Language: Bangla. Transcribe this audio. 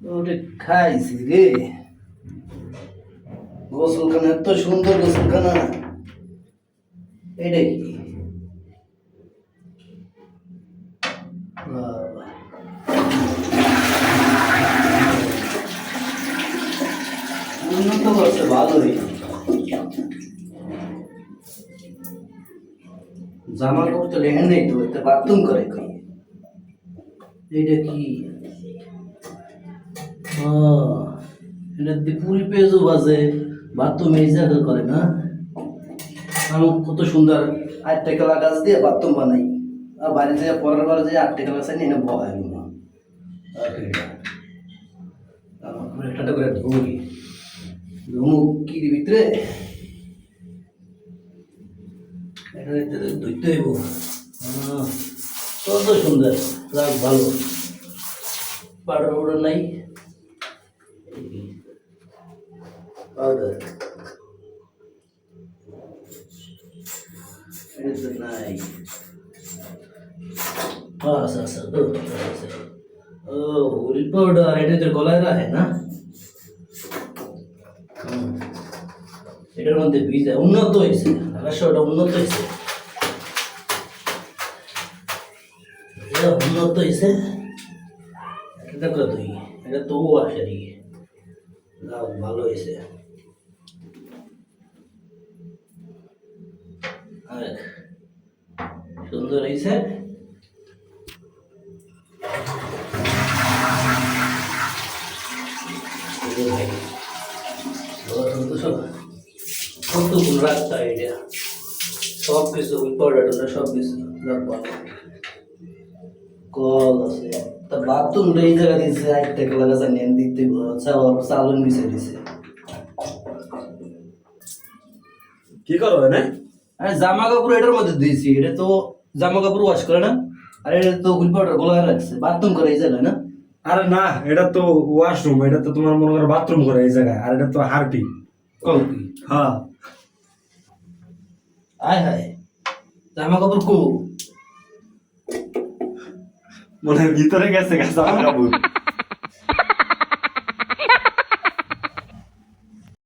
ওরে খাইছি রে, গোসলখানা এত সুন্দর গোসলখানা। এটা কি? বাবা, উন্নত করছে ভালোই। জামা কাপড় তো লেহেন নেই তো, একটা বাথরুম করে কি? এটা কি? এটা পুরি পেঁয়াজও বাজে, বাথরুম এই জায়গা করে না। আমি কত সুন্দর আটটা কলা গাছ দিয়ে বাথরুম বানাই, আর বাড়ি থেকে পরের বার যে আটটা কলা গাছ নিয়ে বহাই না। একটা করে ধুই, ধুমুক কি ভিতরে ধুইতে হইব। কত সুন্দর, রাগ ভালো, পাউডার পাউডার নাই, পাউডার নাই। আচ্ছা আচ্ছা, ও হুইল পাউডার এটা তো গলায় রাখে না। এটার মধ্যে ভিজা উন্নত হয়েছে, আকাশটা উন্নত হয়েছে, উন্নত হয়েছে। এটা তুই এটা তো আসে রে, ভালো হয়েছে। সুন্দর হয়েছে। কতক্ষণ রাখতে হয় এটা, সব কিছু পাউডার সব কিছু কল আছে। তা বাথরুম এই জায়গা দিয়েছে, আটটা কলা গাছ নিয়ে দিতে চালন মিশে দিছে। কি করো না? আরে জামা কাপড় এটার মধ্যে দিয়েছি, এটা তো জামা কাপড় ওয়াশ করে না, আর এটা তো হুইল পাউডার গলায় রাখছে, বাথরুম করে এই জায়গায় না। আরে না, এটা তো ওয়াশরুম, এটা তো তোমার মনে করো বাথরুম করে এই জায়গায়, আর এটা তো হারপি। কলকি হ্যাঁ, আয় হায়, জামা কাপড় কো মনে হয় ভিতরে গেছে জামা কাপড়।